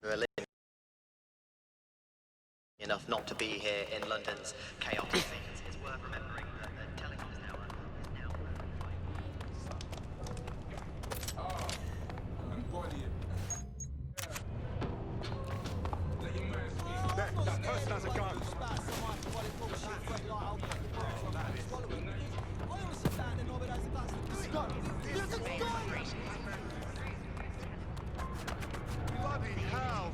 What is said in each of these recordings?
Berlin enough not to be here in London's chaotic scenes. It's worth remembering that the telecoms tower is now That person has a gun. Bloody hell!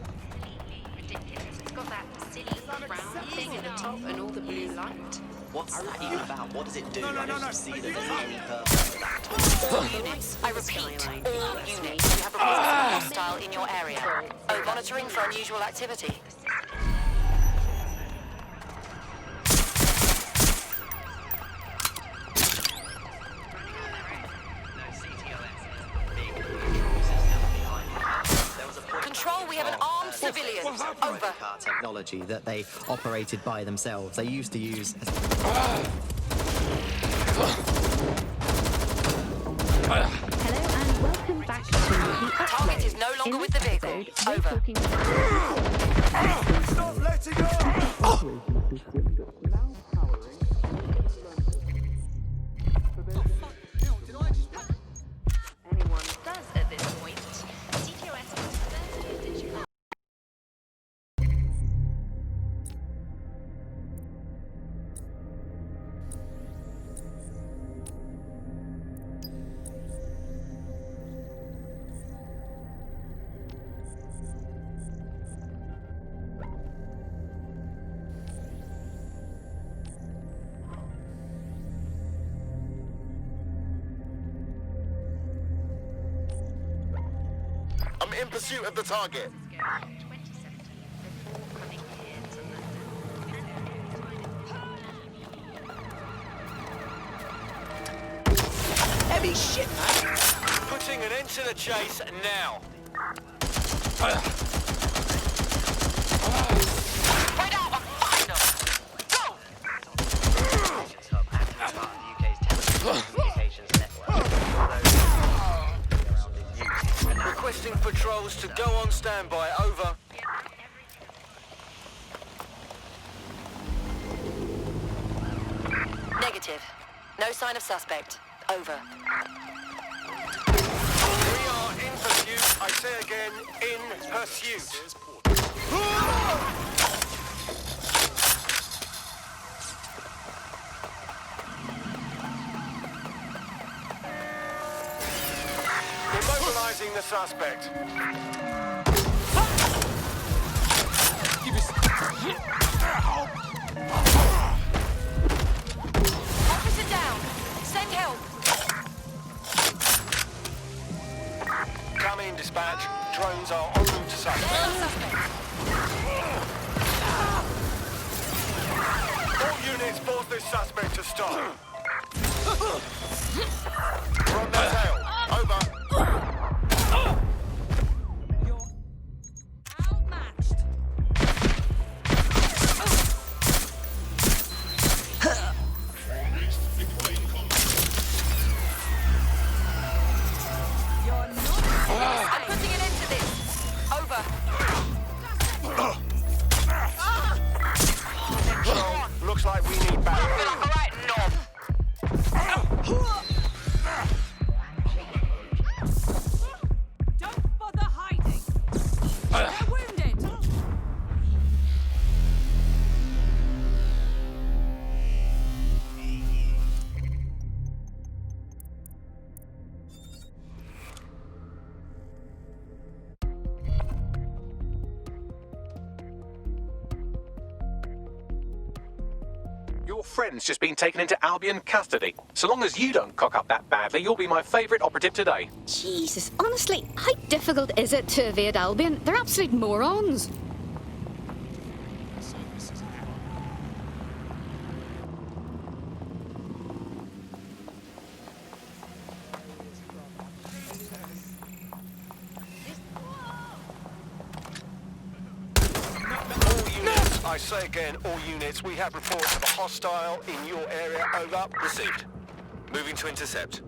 Ridiculous. It's got that silly round thing at the top and all the blue light. What's that even about? What does it do? No. I don't see that there's any purpose to that. All units, I repeat, all units, we have reports of a hostile in your area. Oh, monitoring for unusual activity. Control, we have an armed civilian. Over. Car technology that they operated by themselves. They used to use as Hello and welcome back to the Upload. Target is no longer with the vehicle. Episode, we're Over. talking about Stop letting go! Anyone does at this point. CTOS was first used in Chicago. I'm in pursuit of the target. 2017, before coming here to London. heavy shit, man. Putting an end to the chase now. Right out and find them! Go! Hub and part of the UK's telecommunications network. Around in use. And now Requesting patrols to go on standby. Over. Negative. No sign of suspect. Over. We are in pursuit. I say again, in pursuit. Immobilizing the suspect. Officer down. Send help. Come in, dispatch. Drones are en route to suspect. All units force this suspect to stop. We're on their tail. Over. Outmatched. I'm putting an end to this. Over. Looks like we need backup. All right, knob. Don't bother hiding. They're wounded. Your friend's just been taken into Albion custody. So long as you don't cock up that badly, you'll be my favourite operative today. Jesus, honestly, how difficult is it to evade Albion? They're absolute morons. All units, I say again, all units, we have reports of a hostile in your area. Over. Received. Moving to intercept.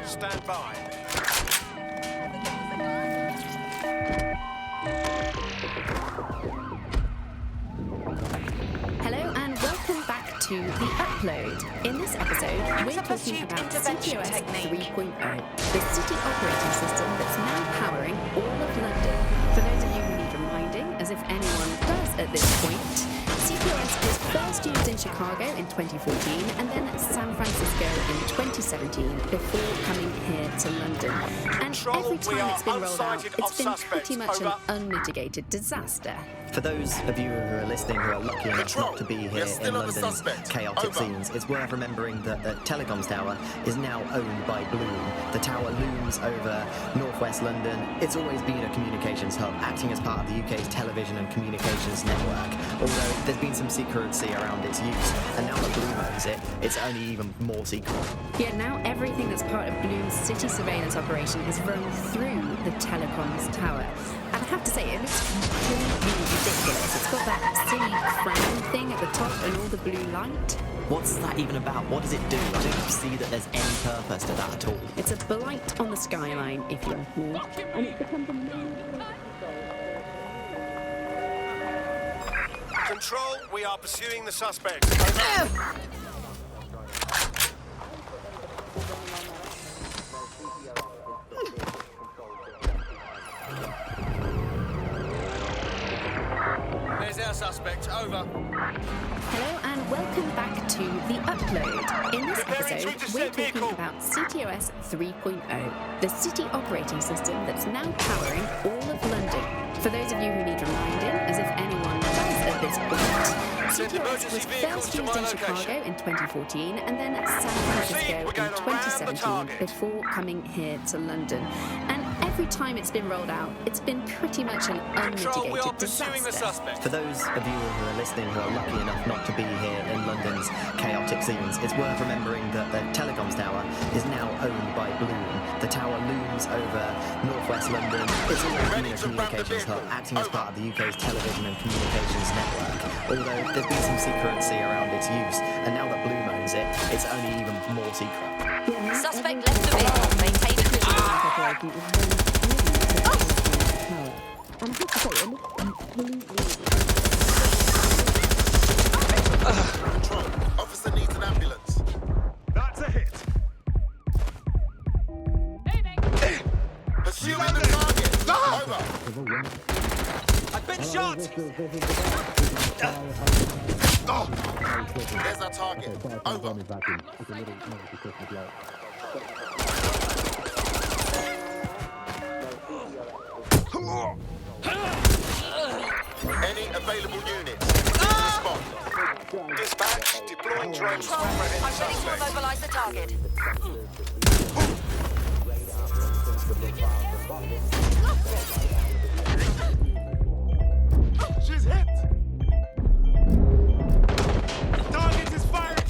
Stand by. Hello and welcome back to The Upload. In this episode, we're talking pursuit about intervention CTOS technique. 3.0, the city operating system that's now powering all of London. For those of you who need reminding, as if anyone does at this point, CTOS was first used in Chicago in 2014 and then San Francisco in 2017 before coming here to London. And Control, every we time are it's been rolled out, unsighted it's of been suspects. pretty much an Over. unmitigated disaster. For those of you who are listening who are lucky enough Control, not to be we are here still in on the London's suspect. chaotic Over. scenes, it's worth remembering that the telecoms tower is now owned by Bloom. The tower looms over northwest London. It's always been a communications hub, acting as part of the UK's television and communications network. Although there's been some secrecy around its use, and now that Bloom owns it, it's only even more secret. Yet now everything that's part of Bloom's city surveillance operation is run through the telecoms tower. And I have to say, it looks completely ridiculous. It's got that silly crown thing at the top and all the blue light. What's that even about? What does it do? I don't see that there's any purpose to that at all. It's a blight on the skyline, if you like more. And it's become the main... Control, we are pursuing the suspect. Over. There's our suspect. Over. Hello and welcome back to The Upload. In this Preparing episode, to we're intercept talking vehicle. about CTOS 3.0, the city operating system that's now powering all of London. For those of you who need reminding, as if anyone does at this point, Send CTOS emergency was vehicles first to used my in location. Chicago in 2014 and then San Francisco we're in going around the 2017 target. before coming here to London. And every time it's been rolled out, it's been pretty much an Control, we are unmitigated pursuing the disaster. suspect. For those of you who are listening who are lucky enough not to be here in London's chaotic scenes, it's worth remembering that the telecoms tower is now owned by Bloom. The tower looms over northwest London. It's always been Ready a to ramp the communications hub, vehicle. acting as Over. part of the UK's television and communications network. Although there's been some secrecy around its use, and now that Bloom owns it, it's only even more secret. Suspect left the vehicle. Maintain it. Control, officer needs an ambulance. That's a hit. Pursuing the target. Over. I've been shot. There's our target. Over. Any available units? Respond. Dispatch, deploying drones to Control, apprehend I'm ready to suspect. immobilize the target. She's hit! Target is fired!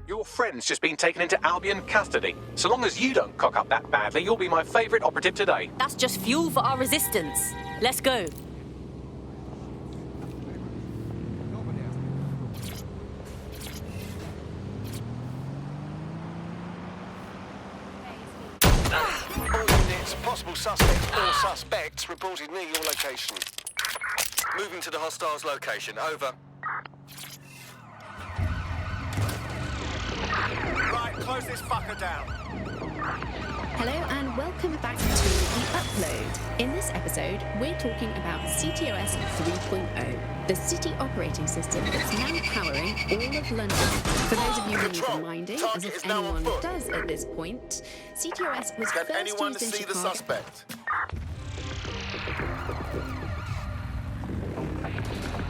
Your friend's just been taken into Albion custody. So long as you don't cock up that badly, you'll be my favourite operative today. That's just fuel for our resistance. Let's go. All units, possible suspect or suspects reported near your location. Moving to the hostiles' location. Over. Right, close this fucker down. Hello and welcome back to The Upload. In this episode, we're talking about CTOS 3.0, the city operating system that's now powering all of London. For those of you who need Control, reminding, as target if is now on anyone foot. does at this point, CTOS was Can first anyone used in see the Chicago. suspect?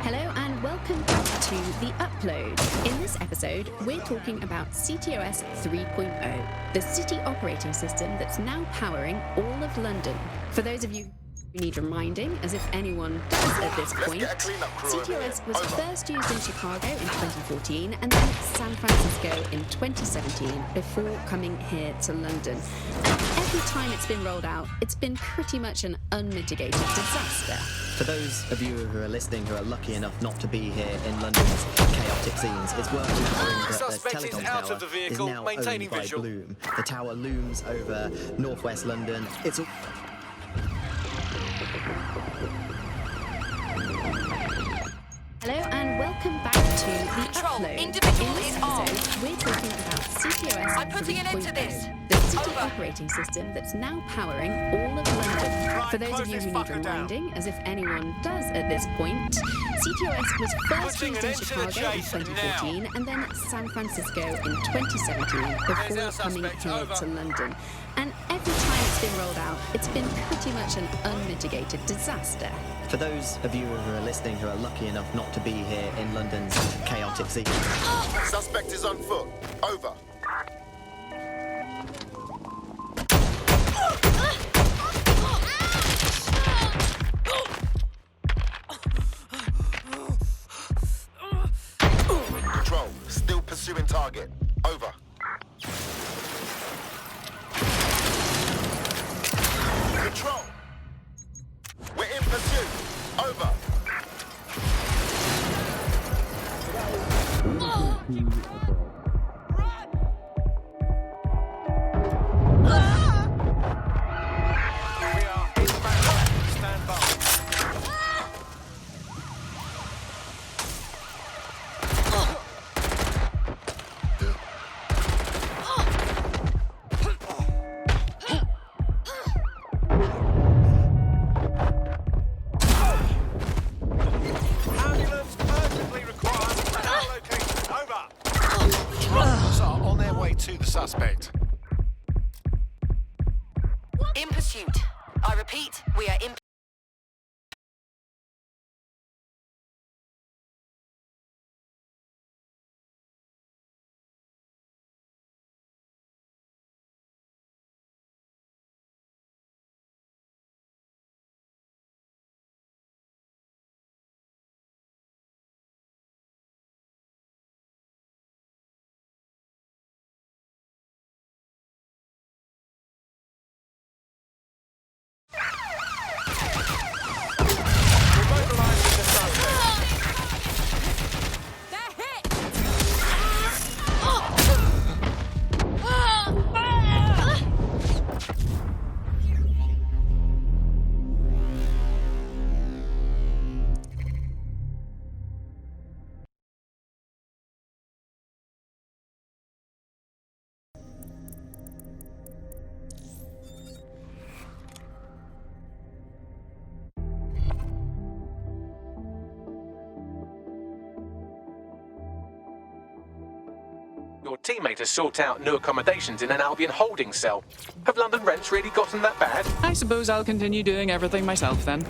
Hello and welcome back to The Upload. In this episode, we're talking about CTOS 3.0, the city operating system that's now powering all of London. For those of you... You need reminding, as if anyone does at this point. get a cleanup crew in here. CTOS was Over. first used in Chicago in 2014 and then San Francisco in 2017 before coming here to London. Every time it's been rolled out, it's been pretty much an unmitigated disaster. For those of you who are listening who are lucky enough not to be here in London's chaotic scenes, it's worth remembering that the Suspect is telecom out tower of the is vehicle, now maintaining owned by visual. Bloom. The tower looms over northwest London. It's all... Hello and welcome back to the Control, Upload. individual In this is episode, we're talking about CTOS I'm putting an end to 3.0, this. the city Over. operating system that's now powering all of London. For those of you who need reminding, as if anyone does at this point, CTOS was first Putting used an in end to the Chicago in chase 2014 and then San Francisco in 2017 before our coming suspect, here over. to London. And every time it's been rolled out, it's been pretty much an unmitigated disaster. For those of you who are listening who are lucky enough not to be here in London's chaotic scenes, Suspect is on foot. Over. Control, still pursuing target. Over. Control. We're in pursuit. Over. We are inbound. Stand by. Ambulance urgently required at our location. Over. Drones are on their way to the suspect. In pursuit. I repeat, we are in Mobilizing the suspect. They're hit! Your teammate has sought out new accommodations in an Albion holding cell. Have London rents really gotten that bad? I suppose I'll continue doing everything myself then.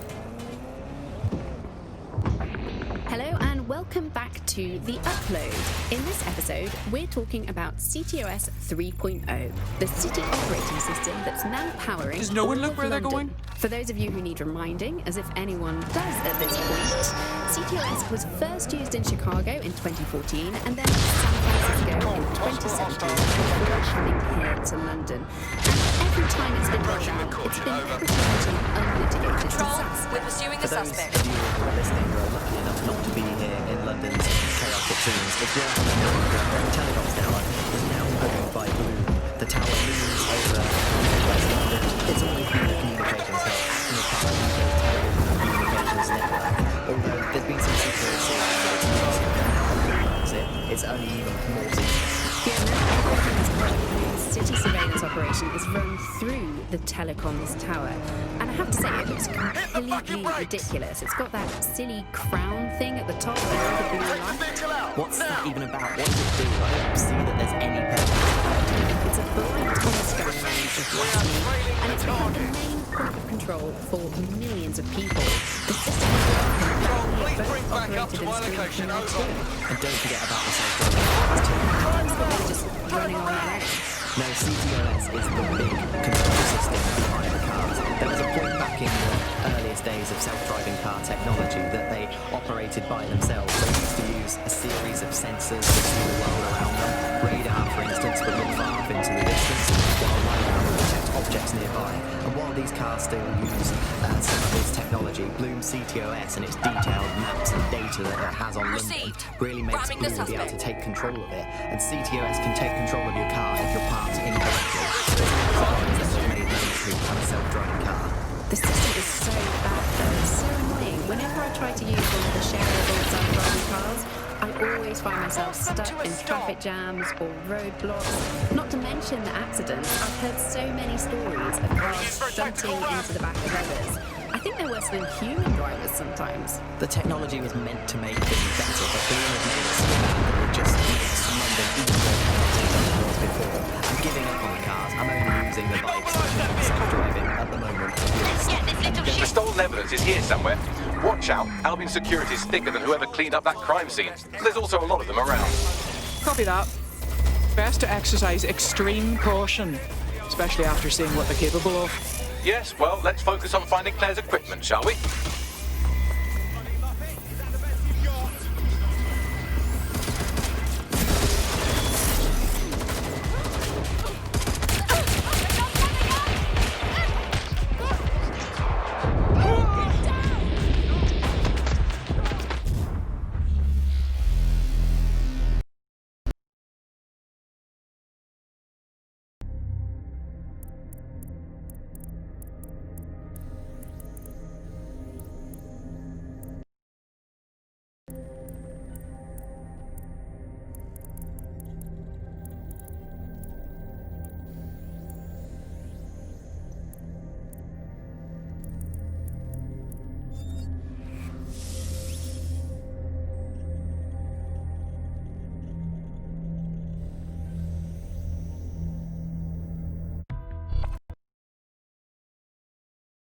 Hello and welcome back to The Upload. In this episode, we're talking about CTOS 3.0, the city operating system that's now powering Does no one all look of where they're London. going? For those of you who need reminding, as if anyone does at this point, CTOS was first used in Chicago in 2014 and then San Francisco in 2017 before coming here to London. And every time it's been rolled out, it's been pretty much an unmitigated control. disaster. We're pursuing for the those suspect. of you who are listening who are lucky enough not to be here in London's chaotic scenes, it's worth remembering that the telecoms tower is now owned by Bloom. The tower looms over northwest London. It's always been a communications hub, acting as part of the UK's television and communications network. Although there's been some secrecy it's only even more secret. The city surveillance operation is run through the telecoms tower. And I have to say, it looks completely ridiculous. It's got that silly crown thing at the top and all the blue Take the light. vehicle out. What's now. that even about? What does it do? I don't see that there's any purpose. It's a blind honest going around just watching, and it's become the main point of control for millions of people. The system is Please bring back up to my location. Over. And don't forget about the social media too. just running on their own. No, CTOS is the big control system behind the cars. There was a point back in the earliest days of self-driving car technology that they operated by themselves. They used to use a series of sensors that see the world around them. Radar, for instance, would look far off into the distance, while LiDAR would detect objects nearby. And while these cars still use some of this technology, Bloom CTOS and its detailed maps and data that it has on London really makes Bloom be able to take control of it. And CTOS can take control of your car if you're parked incorrectly. There's no that have made mandatory to have a self-driving car. The system is so bad though, it's so annoying. Whenever I try to use one of the shareable self-driving cars, I always find myself stuck in traffic jams or roadblocks. Not to mention the accidents. I've heard so many stories of cars stunting into the back of others. I think they're worse than human drivers sometimes. The technology was meant to make things better, but Bloom have made it so bad that it just makes London even more chaotic than it was before. I'm giving up on the cars. I'm only using the bikes and self-driving at the moment. The stolen evidence is here somewhere. Watch out. Albion security is thicker than whoever cleaned up that crime scene. There's also a lot of them around. Copy that. Best to exercise extreme caution, especially after seeing what they're capable of. Yes, well, let's focus on finding Claire's equipment, shall we?